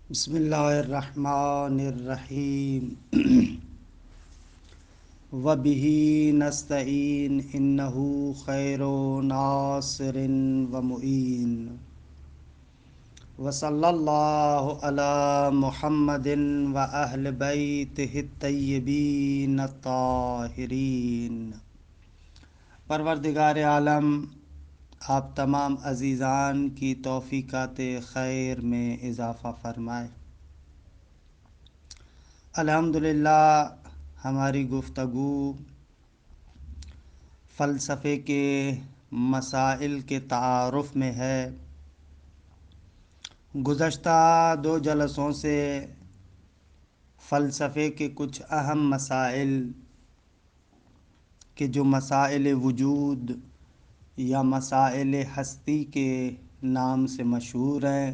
بسم اللہ الرحمن الرحیم وبہ نستعین انہ خیر ناصر و معین وصلی اللہ علی محمد و اہل بیتہ الطیبین الطاہرین۔ پروردگار عالم آپ تمام عزیزان کی توفیقات خیر میں اضافہ فرمائے۔ الحمدللہ ہماری گفتگو فلسفے کے مسائل کے تعارف میں ہے۔ گزشتہ 2 جلسوں سے فلسفے کے کچھ اہم مسائل کہ جو مسائل وجود یا مسائل ہستی کے نام سے مشہور ہیں،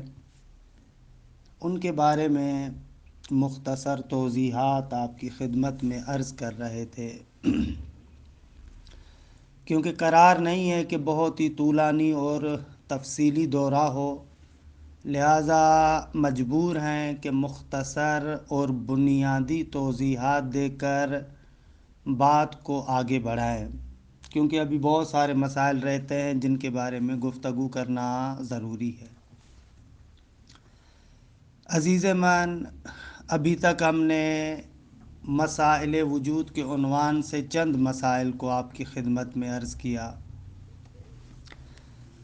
ان کے بارے میں مختصر توضیحات آپ کی خدمت میں عرض کر رہے تھے، کیونکہ قرار نہیں ہے کہ بہت ہی طولانی اور تفصیلی دورہ ہو، لہذا مجبور ہیں کہ مختصر اور بنیادی توضیحات دے کر بات کو آگے بڑھائیں، کیونکہ ابھی بہت سارے مسائل رہتے ہیں جن کے بارے میں گفتگو کرنا ضروری ہے۔ عزیز من، ابھی تک ہم نے مسائل وجود کے عنوان سے چند مسائل کو آپ کی خدمت میں عرض کیا۔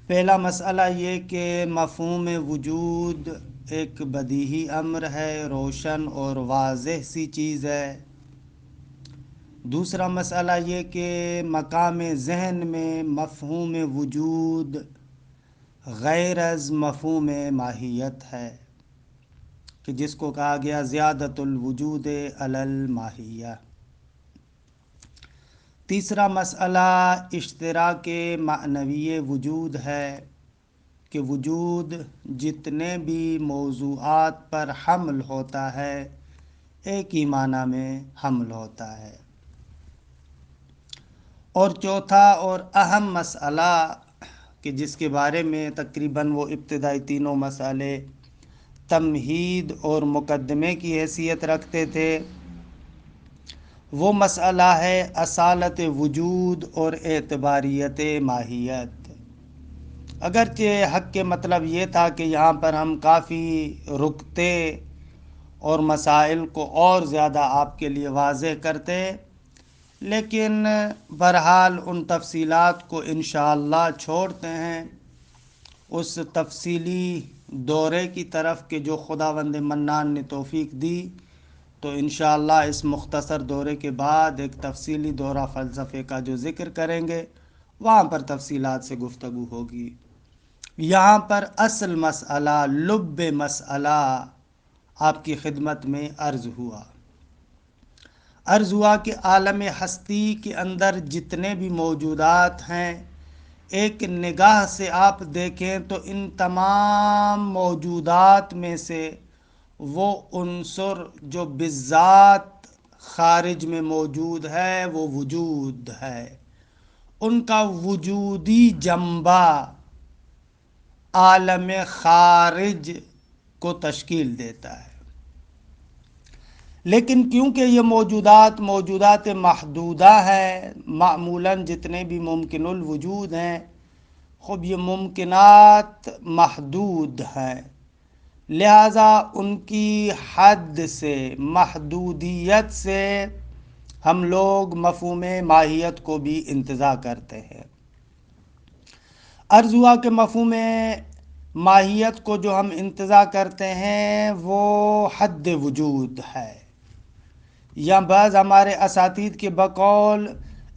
پہلا مسئلہ یہ کہ مفہوم وجود ایک بدیہی امر ہے، روشن اور واضح سی چیز ہے۔ دوسرا مسئلہ یہ کہ مقام ذہن میں مفہوم وجود غیر از مفہوم ماہیت ہے، کہ جس کو کہا گیا زیادت الوجود علی الماہیہ۔ تیسرا مسئلہ اشتراک معنوی وجود ہے، کہ وجود جتنے بھی موضوعات پر حمل ہوتا ہے ایک ہی معنی میں حمل ہوتا ہے۔ اور چوتھا اور اہم مسئلہ کہ جس کے بارے میں تقریباً وہ ابتدائی تینوں مسئلے تمہید اور مقدمے کی حیثیت رکھتے تھے، وہ مسئلہ ہے اصالت وجود اور اعتباریت ماہیت۔ اگرچہ حق کے مطلب یہ تھا کہ یہاں پر ہم کافی رکتے اور مسائل کو اور زیادہ آپ کے لیے واضح کرتے، لیکن بہرحال ان تفصیلات کو انشاءاللہ چھوڑتے ہیں اس تفصیلی دورے کی طرف کہ جو خداوند منان نے توفیق دی، تو انشاءاللہ اس مختصر دورے کے بعد ایک تفصیلی دورہ فلسفے کا جو ذکر کریں گے وہاں پر تفصیلات سے گفتگو ہوگی۔ یہاں پر اصل مسئلہ، لب مسئلہ آپ کی خدمت میں عرض ہوا کہ عالم ہستی کے اندر جتنے بھی موجودات ہیں، ایک نگاہ سے آپ دیکھیں تو ان تمام موجودات میں سے وہ عنصر جو بالذات خارج میں موجود ہے وہ وجود ہے، ان کا وجودی جنبہ عالم خارج کو تشکیل دیتا ہے۔ لیکن کیونکہ یہ موجودات محدودہ ہیں، معمولاً جتنے بھی ممکن الوجود ہیں، خب یہ ممکنات محدود ہیں، لہذا ان کی حد سے، محدودیت سے ہم لوگ مفہوم ماہیت کو بھی انتزاع کرتے ہیں۔ عرض ہوا کہ مفہوم ماہیت کو جو ہم انتزاع کرتے ہیں وہ حد وجود ہے، یا بعض ہمارے اساتید کے بقول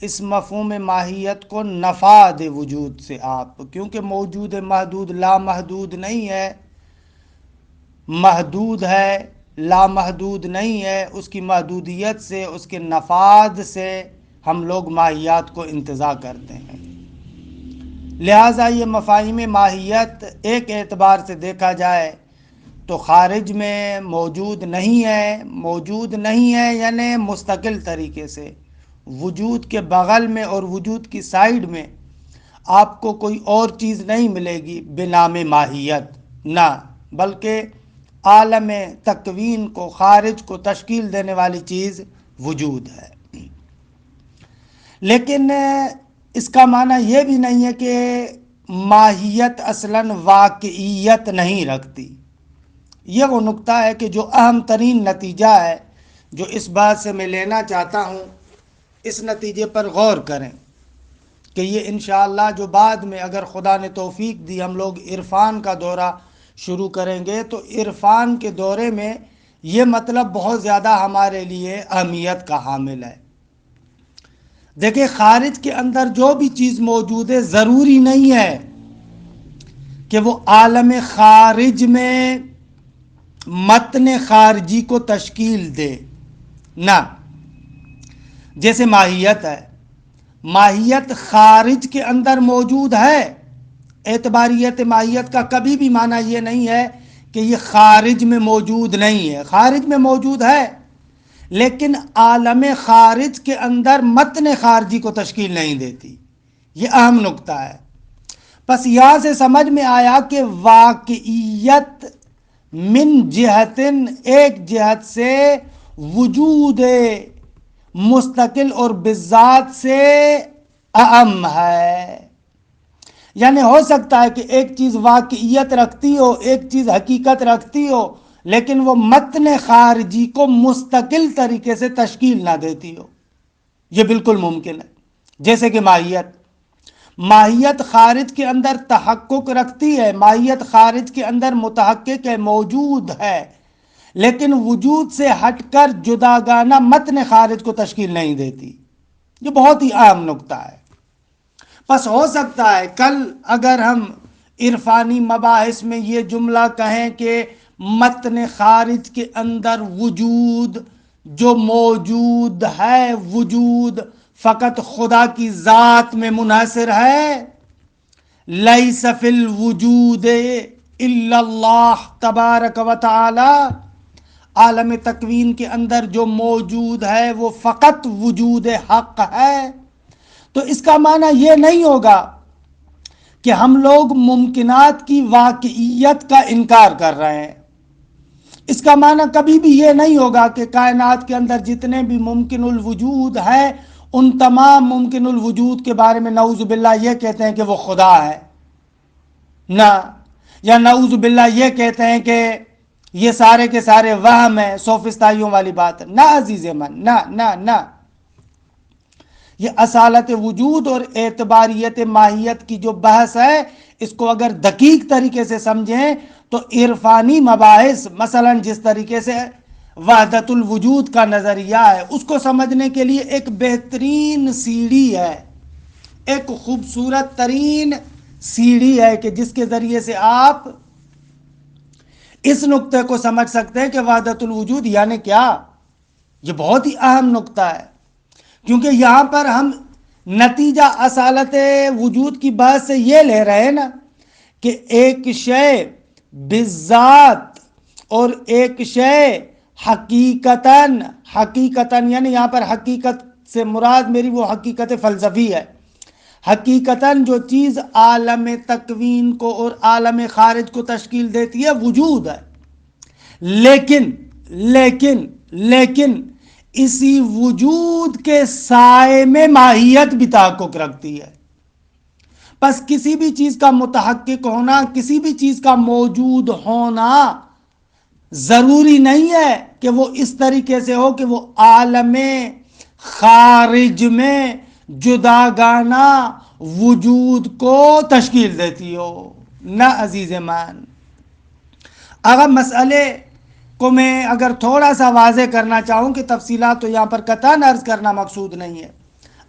اس مفہوم ماہیت کو نفاد وجود سے آپ، کیونکہ موجود محدود لامحدود نہیں ہے، محدود ہے لامحدود نہیں ہے، اس کی محدودیت سے، اس کے نفاد سے ہم لوگ ماہیات کو انتزاع کرتے ہیں۔ لہٰذا یہ مفاہیم ماہیت ایک اعتبار سے دیکھا جائے تو خارج میں موجود نہیں ہے یعنی مستقل طریقے سے وجود کے بغل میں اور وجود کی سائیڈ میں آپ کو کوئی اور چیز نہیں ملے گی بنام ماہیت، نہ، بلکہ عالم تکوین کو، خارج کو تشکیل دینے والی چیز وجود ہے۔ لیکن اس کا معنی یہ بھی نہیں ہے کہ ماہیت اصلاً واقعیت نہیں رکھتی۔ یہ وہ نقطہ ہے کہ جو اہم ترین نتیجہ ہے، جو اس بات سے میں لینا چاہتا ہوں، اس نتیجے پر غور کریں کہ یہ انشاءاللہ جو بعد میں اگر خدا نے توفیق دی ہم لوگ عرفان کا دورہ شروع کریں گے، تو عرفان کے دورے میں یہ مطلب بہت زیادہ ہمارے لیے اہمیت کا حامل ہے۔ دیکھیں، خارج کے اندر جو بھی چیز موجود ہے، ضروری نہیں ہے کہ وہ عالم خارج میں متن خارجی کو تشکیل دے، نہ۔ جیسے ماہیت ہے، ماہیت خارج کے اندر موجود ہے۔ اعتباریت ماہیت کا کبھی بھی معنی یہ نہیں ہے کہ یہ خارج میں موجود نہیں ہے، خارج میں موجود ہے، لیکن عالم خارج کے اندر متن خارجی کو تشکیل نہیں دیتی۔ یہ اہم نقطہ ہے۔ پس یہاں سے سمجھ میں آیا کہ واقعیت من جہتن، ایک جہت سے وجود مستقل اور بالذات سے اعم ہے۔ یعنی ہو سکتا ہے کہ ایک چیز واقعیت رکھتی ہو، ایک چیز حقیقت رکھتی ہو، لیکن وہ متن خارجی کو مستقل طریقے سے تشکیل نہ دیتی ہو۔ یہ بالکل ممکن ہے۔ جیسے کہ ماہیت خارج کے اندر تحقق رکھتی ہے، ماہیت خارج کے اندر متحقق ہے، موجود ہے، لیکن وجود سے ہٹ کر جداگانہ متن خارج کو تشکیل نہیں دیتی۔ یہ بہت ہی اہم نقطہ ہے۔ پس ہو سکتا ہے کل اگر ہم عرفانی مباحث میں یہ جملہ کہیں کہ متن خارج کے اندر وجود جو موجود ہے، وجود فقط خدا کی ذات میں منحصر ہے، لیس فی الوجود الا اللہ تبارک و تعالی، عالم تکوین کے اندر جو موجود ہے وہ فقط وجود حق ہے، تو اس کا معنی یہ نہیں ہوگا کہ ہم لوگ ممکنات کی واقعیت کا انکار کر رہے ہیں۔ اس کا معنی کبھی بھی یہ نہیں ہوگا کہ کائنات کے اندر جتنے بھی ممکن الوجود ہیں، ان تمام ممکن الوجود کے بارے میں نعوذ باللہ یہ کہتے ہیں کہ وہ خدا ہے، نہ، یا نعوذ باللہ یہ کہتے ہیں کہ یہ سارے کے سارے وہم ہیں، سوفسطائیوں والی بات ہے۔ نہ عزیز من، نہ نہ نہ۔ یہ اصالت وجود اور اعتباریت ماہیت کی جو بحث ہے، اس کو اگر دقیق طریقے سے سمجھیں تو عرفانی مباحث، مثلا جس طریقے سے وحدت الوجود کا نظریہ ہے، اس کو سمجھنے کے لیے ایک بہترین سیڑھی ہے، ایک خوبصورت ترین سیڑھی ہے کہ جس کے ذریعے سے آپ اس نقطے کو سمجھ سکتے ہیں کہ وحدت الوجود یعنی کیا۔ یہ بہت ہی اہم نقطہ ہے، کیونکہ یہاں پر ہم نتیجہ اصالت وجود کی بات سے یہ لے رہے ہیں نا کہ ایک شے بالذات اور ایک شے حقیقتاً یعنی یہاں پر حقیقت سے مراد میری وہ حقیقت فلسفی ہے۔ حقیقتاً جو چیز عالم تکوین کو اور عالم خارج کو تشکیل دیتی ہے وجود ہے، لیکن اسی وجود کے سائے میں ماہیت بھی تحقق رکھتی ہے۔ پس کسی بھی چیز کا متحقق ہونا، کسی بھی چیز کا موجود ہونا ضروری نہیں ہے کہ وہ اس طریقے سے ہو کہ وہ عالم خارج میں جداگانہ وجود کو تشکیل دیتی ہو، نہ عزیز من۔ اگر مسئلے کو میں اگر تھوڑا سا واضح کرنا چاہوں کہ تفصیلات تو یہاں پر قطعاً عرض کرنا مقصود نہیں ہے،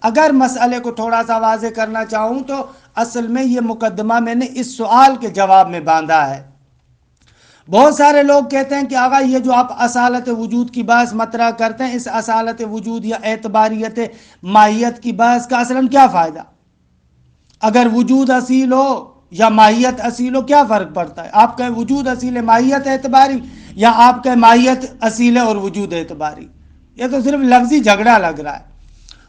اگر مسئلے کو تھوڑا سا واضح کرنا چاہوں تو اصل میں یہ مقدمہ میں نے اس سوال کے جواب میں باندھا ہے۔ بہت سارے لوگ کہتے ہیں کہ آقا یہ جو آپ اصالت وجود کی بحث مطرح کرتے ہیں، اس اصالت وجود یا اعتباریت ماہیت کی بحث کا اصلاً کیا فائدہ؟ اگر وجود اصیل ہو یا ماہیت اصیل ہو کیا فرق پڑتا ہے؟ آپ کہیں وجود اصیل ہے ماہیت اعتباری، یا آپ کہیں ماہیت اصیل ہے اور وجود اعتباری؟ یہ تو صرف لفظی جھگڑا لگ رہا ہے۔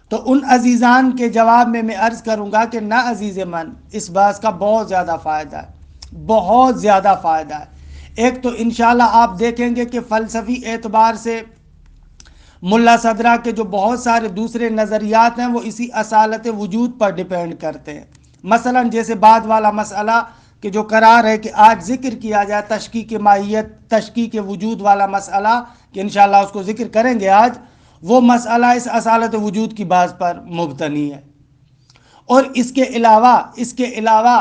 تو ان عزیزان کے جواب میں عرض کروں گا کہ نہ عزیز من، اس بحث کا بہت زیادہ فائدہ ہے، بہت زیادہ فائدہ ہے۔ ایک تو انشاءاللہ آپ دیکھیں گے کہ فلسفی اعتبار سے ملا صدرہ کے جو بہت سارے دوسرے نظریات ہیں وہ اسی اصالت وجود پر ڈیپینڈ کرتے ہیں. مثلا جیسے بعد والا مسئلہ کہ جو قرار ہے کہ آج ذکر کیا جائے تشکیک ماہیت تشکیک وجود والا مسئلہ کہ انشاءاللہ اس کو ذکر کریں گے آج، وہ مسئلہ اس اصالت وجود کی بات پر مبتنی ہے. اور اس کے علاوہ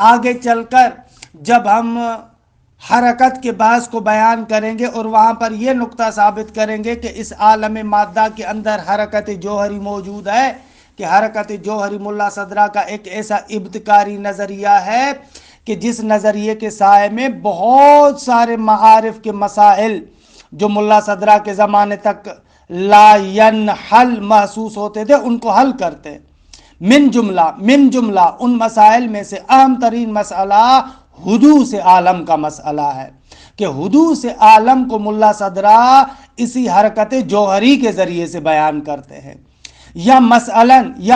آگے چل کر جب ہم حرکت کے بعض کو بیان کریں گے اور وہاں پر یہ نقطہ ثابت کریں گے کہ اس عالم مادہ کے اندر حرکت جوہری موجود ہے، کہ حرکت جوہری ملا صدرہ کا ایک ایسا ابتکاری نظریہ ہے کہ جس نظریے کے سائے میں بہت سارے معارف کے مسائل جو ملا صدرہ کے زمانے تک لا ینحل محسوس ہوتے تھے ان کو حل کرتے. من جملہ ان مسائل میں سے اہم ترین مسئلہ حدوث عالم کا مسئلہ ہے کہ حدوث عالم کو ملا صدرہ اسی حرکت جوہری کے ذریعے سے بیان کرتے ہیں. یا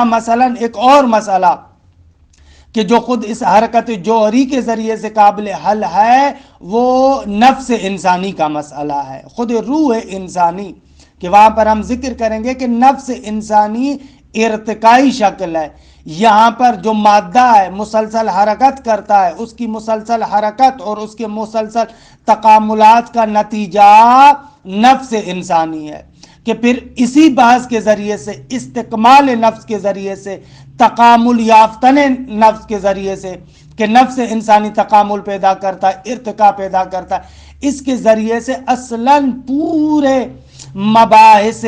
مثلا ایک اور مسئلہ کہ جو خود اس حرکت جوہری کے ذریعے سے قابل حل ہے وہ نفس انسانی کا مسئلہ ہے، خود روح انسانی، کہ وہاں پر ہم ذکر کریں گے کہ نفس انسانی ارتقائی شکل ہے. یہاں پر جو مادہ ہے مسلسل حرکت کرتا ہے، اس کی مسلسل حرکت اور اس کے مسلسل تکاملات کا نتیجہ نفس انسانی ہے، کہ پھر اسی بحث کے ذریعے سے استکمال نفس کے ذریعے سے تکامل یافتن نفس کے ذریعے سے کہ نفس انسانی تکامل پیدا کرتا ہے، ارتقا پیدا کرتا ہے، اس کے ذریعے سے اصلاً پورے مباحث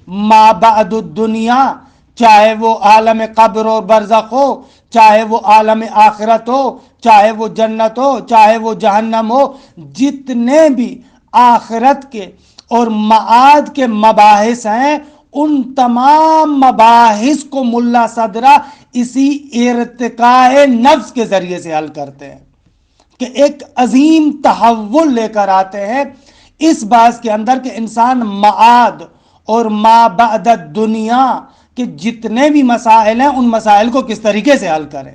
ما بعد الدنیا، چاہے وہ عالم قبر اور برزخ ہو، چاہے وہ عالم آخرت ہو، چاہے وہ جنت ہو، چاہے وہ جہنم ہو، جتنے بھی آخرت کے اور معاد کے مباحث ہیں ان تمام مباحث کو ملا صدرہ اسی ارتقاء نفس کے ذریعے سے حل کرتے ہیں، کہ ایک عظیم تحول لے کر آتے ہیں اس بات کے اندر کہ انسان معاد اور ما بعد دنیا کہ جتنے بھی مسائل ہیں ان مسائل کو کس طریقے سے حل کریں،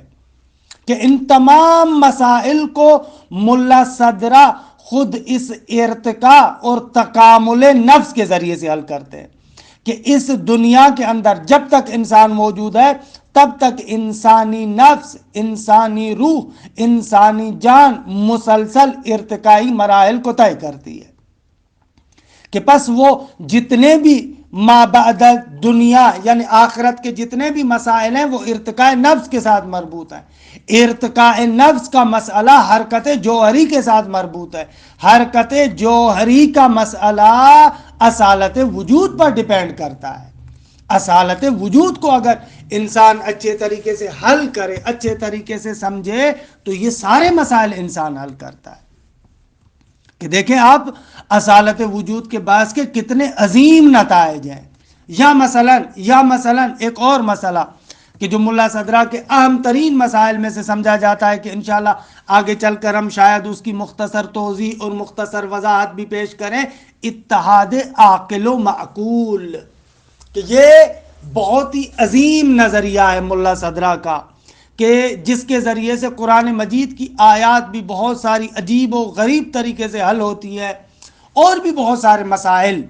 کہ ان تمام مسائل کو ملا صدرہ خود اس ارتقاء اور تکامل نفس کے ذریعے سے حل کرتے ہیں، کہ اس دنیا کے اندر جب تک انسان موجود ہے تب تک انسانی نفس، انسانی روح، انسانی جان مسلسل ارتقائی مراحل کو طے کرتی ہے، کہ پس وہ جتنے بھی ما بعد دنیا یعنی آخرت کے جتنے بھی مسائل ہیں وہ ارتقاء نفس کے ساتھ مربوط ہیں. ارتقاء نفس کا مسئلہ حرکت جوہری کے ساتھ مربوط ہے، حرکت جوہری کا مسئلہ اصالت وجود پر ڈیپینڈ کرتا ہے. اصالت وجود کو اگر انسان اچھے طریقے سے حل کرے، اچھے طریقے سے سمجھے تو یہ سارے مسائل انسان حل کرتا ہے. کہ دیکھیں آپ اصالت وجود کے باعث کے کتنے عظیم نتائج ہیں. یا مثلا ایک اور مسئلہ کہ جو ملا صدرہ کے اہم ترین مسائل میں سے سمجھا جاتا ہے کہ انشاءاللہ آگے چل کر ہم شاید اس کی مختصر توضیح اور مختصر وضاحت بھی پیش کریں، اتحاد عاقل و معقول، کہ یہ بہت ہی عظیم نظریہ ہے ملا صدرہ کا، کہ جس کے ذریعے سے قرآن مجید کی آیات بھی بہت ساری عجیب و غریب طریقے سے حل ہوتی ہے، اور بھی بہت سارے مسائل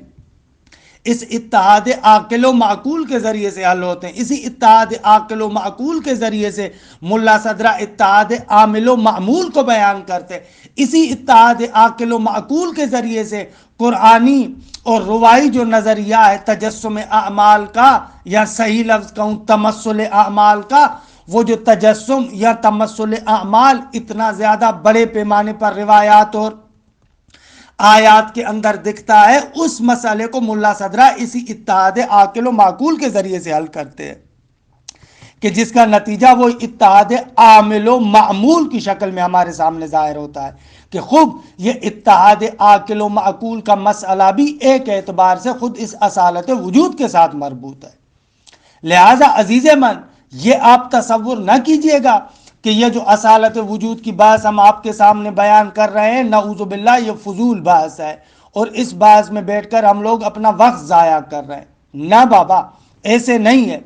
اس اتحاد عاقل و معقول کے ذریعے سے حل ہوتے ہیں. اسی اتحاد عاقل و معقول کے ذریعے سے ملا صدرہ اتحاد عامل و معمول کو بیان کرتے ہیں. اسی اتحاد عاقل و معقول کے ذریعے سے قرآنی اور روائی جو نظریہ ہے تجسم اعمال کا، یا صحیح لفظ کہوں تمثل اعمال کا، وہ جو تجسم یا تمثل اعمال اتنا زیادہ بڑے پیمانے پر روایات اور آیات کے اندر دکھتا ہے، اس مسئلے کو ملا صدرہ اسی اتحاد عاقل و معقول کے ذریعے سے حل کرتے ہیں، کہ جس کا نتیجہ وہ اتحاد عامل و معمول کی شکل میں ہمارے سامنے ظاہر ہوتا ہے، کہ خود یہ اتحاد عاقل و معقول کا مسئلہ بھی ایک اعتبار سے خود اس اصالت وجود کے ساتھ مربوط ہے. لہذا عزیز من یہ آپ تصور نہ کیجئے گا کہ یہ جو اصالت وجود کی بحث ہم آپ کے سامنے بیان کر رہے ہیں نعوذ باللہ یہ فضول بحث ہے اور اس بحث میں بیٹھ کر ہم لوگ اپنا وقت ضائع کر رہے ہیں. نہ بابا، ایسے نہیں ہے.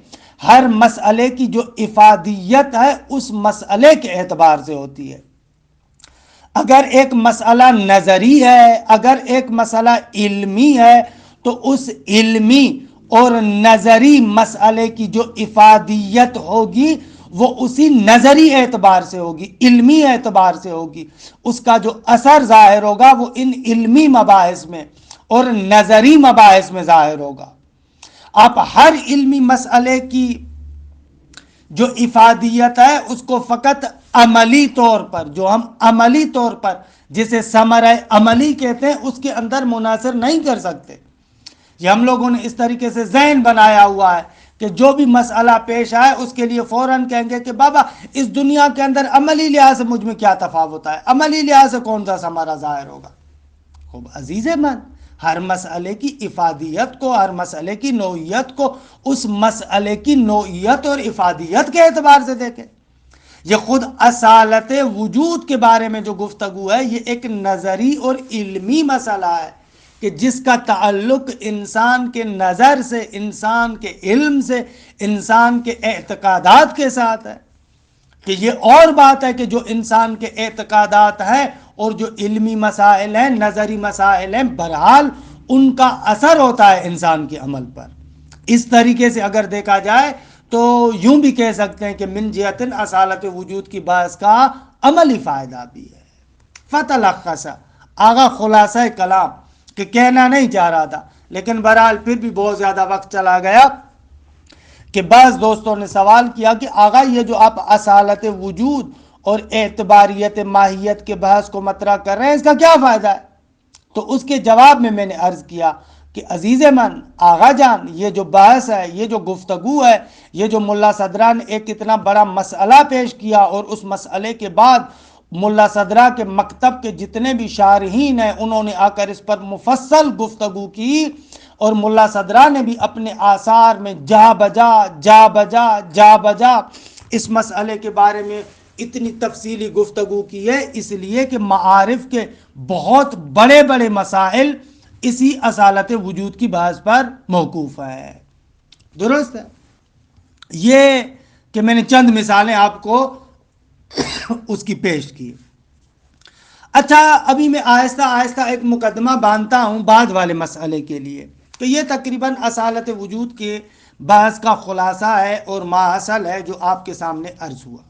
ہر مسئلے کی جو افادیت ہے اس مسئلے کے اعتبار سے ہوتی ہے. اگر ایک مسئلہ نظری ہے، اگر ایک مسئلہ علمی ہے، تو اس علمی اور نظری مسئلے کی جو افادیت ہوگی وہ اسی نظری اعتبار سے ہوگی، علمی اعتبار سے ہوگی. اس کا جو اثر ظاہر ہوگا وہ ان علمی مباحث میں اور نظری مباحث میں ظاہر ہوگا. آپ ہر علمی مسئلے کی جو افادیت ہے اس کو فقط عملی طور پر، جو ہم عملی طور پر جسے ثمرہ عملی کہتے ہیں، اس کے اندر منحصر نہیں کر سکتے. یہ ہم لوگوں نے اس طریقے سے ذہن بنایا ہوا ہے کہ جو بھی مسئلہ پیش آئے اس کے لیے فوراً کہیں گے کہ بابا اس دنیا کے اندر عملی لحاظ سے مجھ میں کیا تفاوت ہے، عملی لحاظ سے کون سا ثمرہ ظاہر ہوگا. خوب عزیز من، ہر مسئلے کی افادیت کو، ہر مسئلے کی نوعیت کو اس مسئلے کی نوعیت اور افادیت کے اعتبار سے دیکھیں. یہ خود اصالت وجود کے بارے میں جو گفتگو ہے یہ ایک نظری اور علمی مسئلہ ہے کہ جس کا تعلق انسان کے نظر سے، انسان کے علم سے، انسان کے اعتقادات کے ساتھ ہے. کہ یہ اور بات ہے کہ جو انسان کے اعتقادات ہیں اور جو علمی مسائل ہیں، نظری مسائل ہیں، بہرحال ان کا اثر ہوتا ہے انسان کے عمل پر. اس طریقے سے اگر دیکھا جائے تو یوں بھی کہہ سکتے ہیں کہ من جہت اصالت وجود کی بحث کا عملی فائدہ بھی ہے. فتلخص، آغا خلاصہ کلام کہ کہنا نہیں چاہ رہا تھا لیکن بہرحال پھر بھی بہت زیادہ وقت چلا گیا کہ بعض دوستوں نے سوال کیا کہ آغا یہ جو آپ اصالت وجود اور اعتباریت ماہیت کے بحث کو مطرح کر رہے ہیں اس کا کیا فائدہ ہے؟ تو اس کے جواب میں نے عرض کیا کہ عزیز من، آغا جان، یہ جو بحث ہے، یہ جو گفتگو ہے، یہ جو ملا صدرہ نے ایک اتنا بڑا مسئلہ پیش کیا اور اس مسئلے کے بعد ملا صدرہ کے مکتب کے جتنے بھی شارحین ہیں انہوں نے آ کر اس پر مفصل گفتگو کی، اور ملا صدرہ نے بھی اپنے آثار میں جا بجا اس مسئلے کے بارے میں اتنی تفصیلی گفتگو کی ہے، اس لیے کہ معارف کے بہت بڑے بڑے مسائل اسی اصالت وجود کی بحث پر موقوف ہے. درست ہے. یہ کہ میں نے چند مثالیں آپ کو اس کی پیش کی. اچھا، ابھی میں آہستہ آہستہ ایک مقدمہ باندھتا ہوں بعد والے مسئلے کے لیے. تو یہ تقریباً اصالت وجود کے بحث کا خلاصہ ہے اور ماحصل ہے جو آپ کے سامنے عرض ہوا.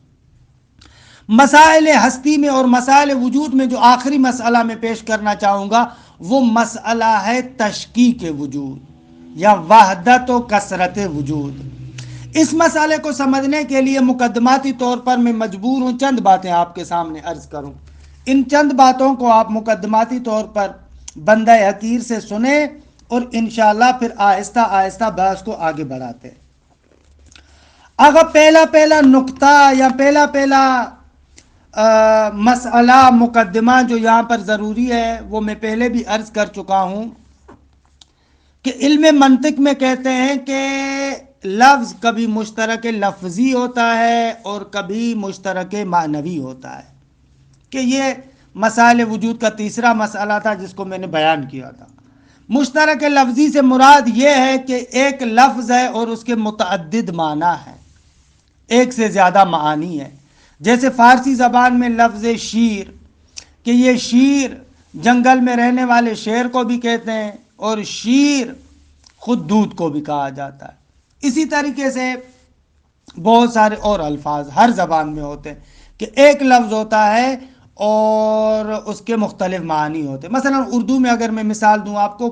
مسائل ہستی میں اور مسائل وجود میں جو آخری مسئلہ میں پیش کرنا چاہوں گا وہ مسئلہ ہے تشکیک وجود یا وحدت و کثرت وجود. اس مسئلے کو سمجھنے کے لیے مقدماتی طور پر میں مجبور ہوں چند باتیں آپ کے سامنے عرض کروں. ان چند باتوں کو آپ مقدماتی طور پر بندہ حقیر سے سنیں اور انشاءاللہ پھر آہستہ آہستہ بحث کو آگے بڑھاتے ہیں. اگر پہلا نقطہ یا پہلا مسئلہ مقدمہ جو یہاں پر ضروری ہے وہ میں پہلے بھی عرض کر چکا ہوں کہ علم منطق میں کہتے ہیں کہ لفظ کبھی مشترک لفظی ہوتا ہے اور کبھی مشترک معنوی ہوتا ہے. کہ یہ مسائل وجود کا تیسرا مسئلہ تھا جس کو میں نے بیان کیا تھا. مشترک لفظی سے مراد یہ ہے کہ ایک لفظ ہے اور اس کے متعدد معنی ہیں، ایک سے زیادہ معانی ہے. جیسے فارسی زبان میں لفظ شیر، کہ یہ شیر جنگل میں رہنے والے شیر کو بھی کہتے ہیں اور شیر خود دودھ کو بھی کہا جاتا ہے. اسی طریقے سے بہت سارے اور الفاظ ہر زبان میں ہوتے ہیں کہ ایک لفظ ہوتا ہے اور اس کے مختلف معنی ہوتے ہیں. مثلا اردو میں اگر میں مثال دوں آپ کو،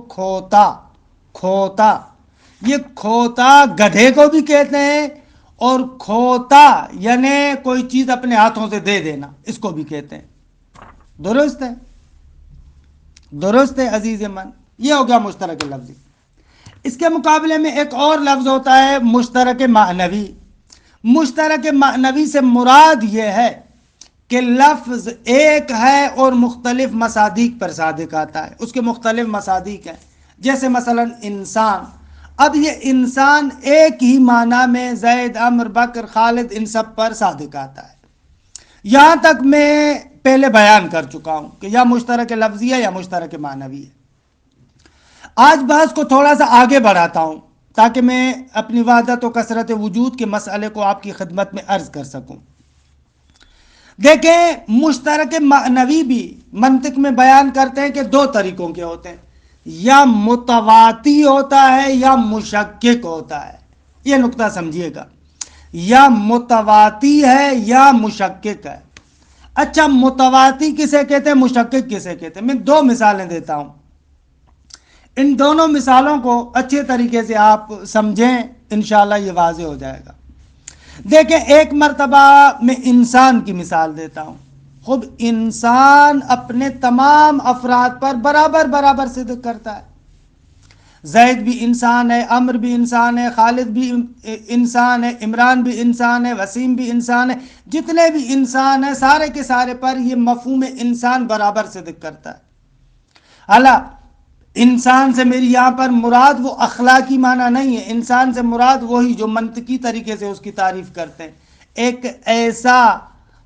کھوتا، یہ کھوتا گدھے کو بھی کہتے ہیں اور کھوتا یعنی کوئی چیز اپنے ہاتھوں سے دے دینا اس کو بھی کہتے ہیں. درست ہے عزیز من. یہ ہو گیا مشترک لفظی. اس کے مقابلے میں ایک اور لفظ ہوتا ہے مشترک معنوی. مشترک معنوی سے مراد یہ ہے کہ لفظ ایک ہے اور مختلف مصادیق پر صادق آتا ہے، اس کے مختلف مصادیق ہیں. جیسے مثلا انسان، اب یہ انسان ایک ہی معنی میں زید، عمر، بکر، خالد ان سب پر صادق آتا ہے. یہاں تک میں پہلے بیان کر چکا ہوں کہ یا مشترک لفظی ہے یا مشترک معنوی ہے. آج بحث کو تھوڑا سا آگے بڑھاتا ہوں تاکہ میں اپنی وحدت و کثرت وجود کے مسئلے کو آپ کی خدمت میں عرض کر سکوں. دیکھیں مشترک معنوی بھی منطق میں بیان کرتے ہیں کہ دو طریقوں کے ہوتے ہیں، یا متواتی ہوتا ہے یا مشکک ہوتا ہے. یہ نقطہ سمجھیے گا، یا متواتی ہے یا مشکک ہے. اچھا متواتی کسے کہتے ہیں، مشکک کسے کہتے ہیں؟ میں دو مثالیں دیتا ہوں، ان دونوں مثالوں کو اچھے طریقے سے آپ سمجھیں، انشاءاللہ یہ واضح ہو جائے گا. دیکھیں ایک مرتبہ میں انسان کی مثال دیتا ہوں. خود انسان اپنے تمام افراد پر برابر برابر صدق کرتا ہے. زید بھی انسان ہے، عمر بھی انسان ہے، خالد بھی انسان ہے، عمران بھی انسان ہے، وسیم بھی انسان ہے. جتنے بھی انسان ہیں سارے کے سارے پر یہ مفہوم انسان برابر صدق کرتا ہے. حالا انسان سے میری یہاں پر مراد وہ اخلاقی معنی نہیں ہے، انسان سے مراد وہی جو منطقی طریقے سے اس کی تعریف کرتے ہیں، ایک ایسا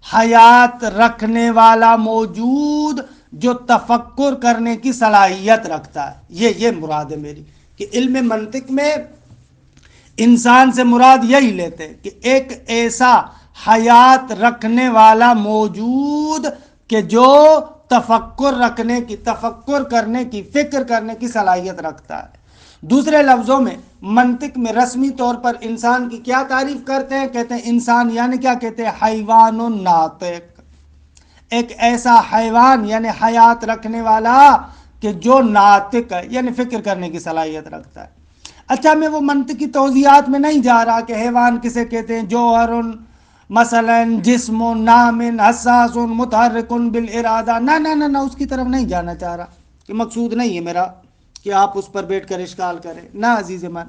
حیات رکھنے والا موجود جو تفکر کرنے کی صلاحیت رکھتا ہے. یہ مراد ہے میری، کہ علم منطق میں انسان سے مراد یہی لیتے ہیں کہ ایک ایسا حیات رکھنے والا موجود کہ جو تفکر کرنے کی، فکر کرنے کی صلاحیت رکھتا ہے. دوسرے لفظوں میں منطق میں رسمی طور پر انسان کی کیا تعریف کرتے ہیں؟ کہتے ہیں انسان یعنی کیا کہتے ہیں؟ حیوان ناطق، ایک ایسا حیوان یعنی حیات رکھنے والا کہ جو ناطق ہے، یعنی فکر کرنے کی صلاحیت رکھتا ہے. اچھا میں وہ منطقی توضیحات میں نہیں جا رہا کہ حیوان کسے کہتے ہیں، جوہر مثلا جسم نام حساس متحرک بالارادہ، نہ اس کی طرف نہیں جانا چاہ رہا، کہ مقصود نہیں ہے میرا کہ آپ اس پر بیٹھ کر اشکال کریں، نہ عزیز من.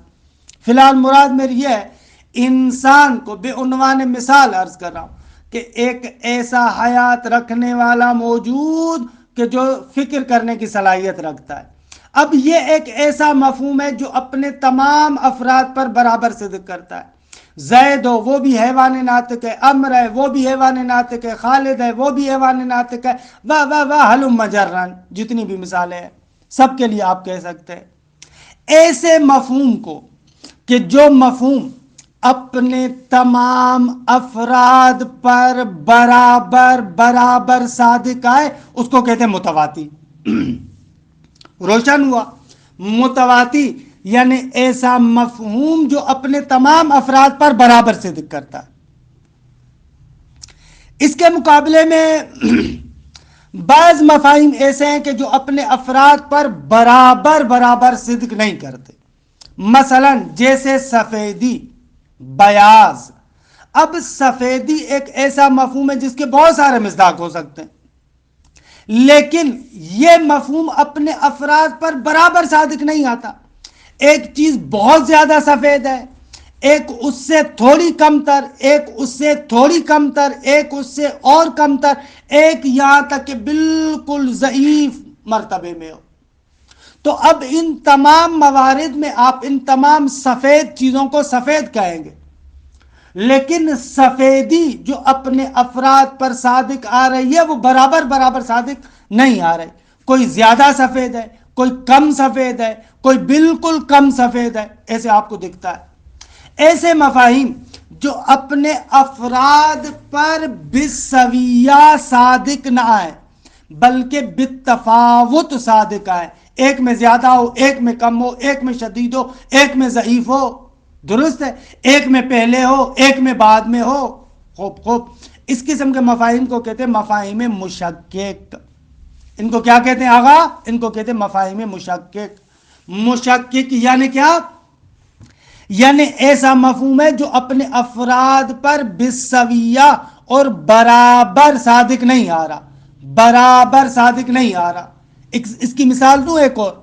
فی الحال مراد میری یہ ہے، انسان کو بے عنوان مثال عرض کر رہا ہوں کہ ایک ایسا حیات رکھنے والا موجود کہ جو فکر کرنے کی صلاحیت رکھتا ہے. اب یہ ایک ایسا مفہوم ہے جو اپنے تمام افراد پر برابر صدق کرتا ہے. زید ہو وہ بھی حیوان ناطق ہے، عمر ہے وہ بھی حیوان ناطق ہے، خالد ہے وہ بھی حیوان ناطق ہے، واہ واہ واہ ہلم مجرن، جتنی بھی مثالیں ہیں سب کے لیے آپ کہہ سکتے ہیں. ایسے مفہوم کو کہ جو مفہوم اپنے تمام افراد پر برابر برابر صادق آئے اس کو کہتے ہیں متواتی. روشن ہوا؟ متواتی یعنی ایسا مفہوم جو اپنے تمام افراد پر برابر صدق کرتا ہے. اس کے مقابلے میں بعض مفاہیم ایسے ہیں کہ جو اپنے افراد پر برابر برابر صدق نہیں کرتے، مثلا جیسے سفیدی، بیاض. اب سفیدی ایک ایسا مفہوم ہے جس کے بہت سارے مصداق ہو سکتے ہیں، لیکن یہ مفہوم اپنے افراد پر برابر صادق نہیں آتا. ایک چیز بہت زیادہ سفید ہے، ایک اس سے تھوڑی کم تر، ایک اس سے تھوڑی کم تر، ایک اس سے اور کم تر، ایک یہاں تک کہ بالکل ضعیف مرتبے میں ہو. تو اب ان تمام موارد میں آپ ان تمام سفید چیزوں کو سفید کہیں گے، لیکن سفیدی جو اپنے افراد پر صادق آ رہی ہے وہ برابر برابر صادق نہیں آ رہی. کوئی زیادہ سفید ہے، کوئی کم سفید ہے، کوئی بالکل کم سفید ہے، ایسے آپ کو دکھتا ہے. ایسے مفاہیم جو اپنے افراد پر بالسویہ صادق نہ آئے بلکہ بالتفاوت صادق آئے، ایک میں زیادہ ہو، ایک میں کم ہو، ایک میں شدید ہو، ایک میں ضعیف ہو، درست ہے، ایک میں پہلے ہو، ایک میں بعد میں ہو. خوب اس قسم کے مفاہیم کو کہتے ہیں مفاہیم مشکک. ان کو کیا کہتے ہیں آغا؟ ان کو کہتے ہیں مفاہیم مشکک. مشکک یعنی کیا؟ یعنی ایسا مفہوم ہے جو اپنے افراد پر بالسویہ اور برابر صادق نہیں آ رہا، برابر صادق نہیں آ رہا. اس کی مثال دوں ایک اور،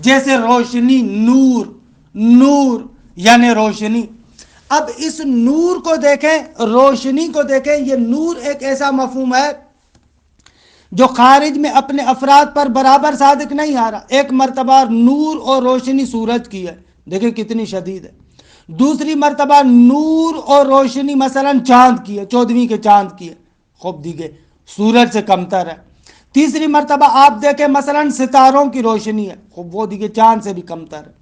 جیسے روشنی، نور. نور یعنی روشنی. اب اس نور کو دیکھیں، روشنی کو دیکھیں، یہ نور ایک ایسا مفہوم ہے جو خارج میں اپنے افراد پر برابر صادق نہیں آ رہا. ایک مرتبہ نور اور روشنی سورج کی ہے، دیکھیں کتنی شدید ہے. دوسری مرتبہ نور اور روشنی مثلا چاند کی ہے، 14ویں کے چاند کی ہے، خوب دیکھے سورج سے کمتر ہے. تیسری مرتبہ آپ دیکھیں مثلا ستاروں کی روشنی ہے، خوب وہ دیکھے چاند سے بھی کمتر ہے.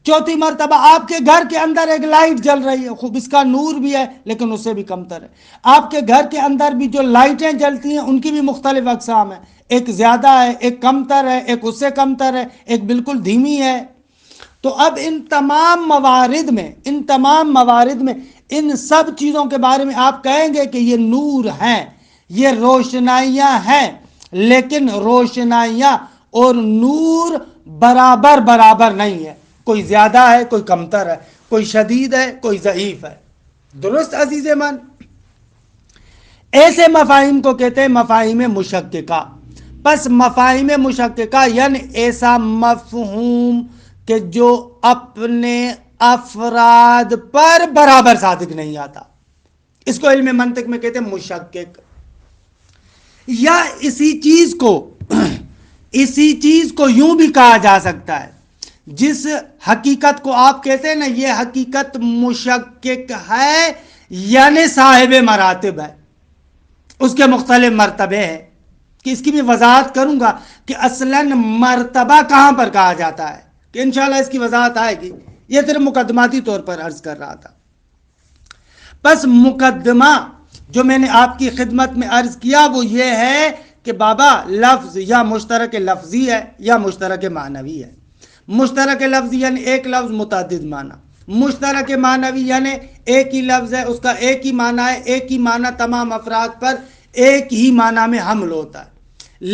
چوتھی مرتبہ آپ کے گھر کے اندر ایک لائٹ جل رہی ہے، خوب اس کا نور بھی ہے لیکن اس سے بھی کمتر ہے. آپ کے گھر کے اندر بھی جو لائٹیں جلتی ہیں ان کی بھی مختلف اقسام ہیں، ایک زیادہ ہے، ایک کمتر ہے، ایک اس سے کمتر ہے، ایک بالکل دھیمی ہے. تو اب ان تمام موارد میں ان سب چیزوں کے بارے میں آپ کہیں گے کہ یہ نور ہیں، یہ روشنائیاں ہیں، لیکن روشنائیاں اور نور برابر نہیں ہے. کوئی زیادہ ہے، کوئی کمتر ہے، کوئی شدید ہے، کوئی ضعیف ہے. درست عزیز من؟ ایسے مفاہیم کو کہتے ہیں مفاہیم مشککہ. پس مفاہیم مشککہ یعنی ایسا مفہوم کہ جو اپنے افراد پر برابر صادق نہیں آتا، اس کو علم منطق میں کہتے ہیں مشکک. یا اسی چیز کو یوں بھی کہا جا سکتا ہے، جس حقیقت کو آپ کہتے ہیں نا یہ حقیقت مشکک ہے یعنی صاحب مراتب ہے، اس کے مختلف مرتبے ہیں. کہ اس کی بھی وضاحت کروں گا کہ اصلاً مرتبہ کہاں پر کہا جاتا ہے، کہ انشاءاللہ اس کی وضاحت آئے گی. یہ صرف مقدماتی طور پر عرض کر رہا تھا. بس مقدمہ جو میں نے آپ کی خدمت میں عرض کیا وہ یہ ہے کہ بابا لفظ یا مشترک لفظی ہے یا مشترک معنوی ہے. مشترک لفظی یعنی ایک لفظ متعدد معنی، مشترک معنوی یعنی ایک ہی لفظ ہے، اس کا ایک ہی معنی ہے، ایک ہی معنی تمام افراد پر ایک ہی معنی میں حمل ہوتا ہے.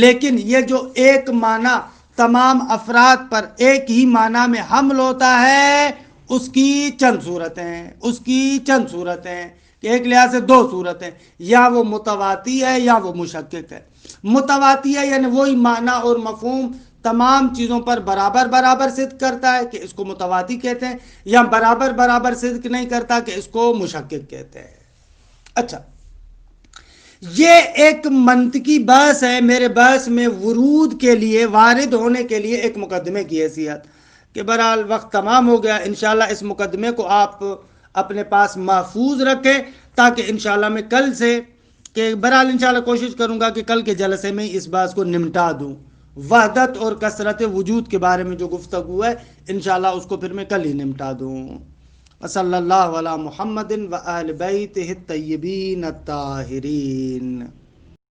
لیکن یہ جو ایک معنی تمام افراد پر ایک ہی معنی میں حمل ہوتا ہے اس کی چند صورتیں ہیں کہ ایک لحاظ سے دو صورتیں، یا وہ متواتی ہے یا وہ مشکک ہے. متواتی ہے یعنی وہی معنی اور مفہوم تمام چیزوں پر برابر صدق کرتا ہے کہ اس کو متواتی کہتے ہیں، یا برابر صدق نہیں کرتا کہ اس کو مشکک کہتے ہیں. اچھا، یہ ایک منطقی بحث ہے. میرے بحث میں وارد ہونے کے لیے ایک مقدمے کی حیثیت کہ بہرحال وقت تمام ہو گیا. انشاءاللہ اس مقدمے کو آپ اپنے پاس محفوظ رکھیں تاکہ انشاءاللہ میں کل سے بہرحال انشاءاللہ کوشش کروں گا کہ کل کے جلسے میں اس بحث کو نمٹا دوں. وحدت اور کثرت وجود کے بارے میں جو گفتگو ہے انشاءاللہ اس کو پھر میں کل ہی نمٹا دوں. صلی اللہ علی محمد و آل بیتہ الطیبین الطاہرین.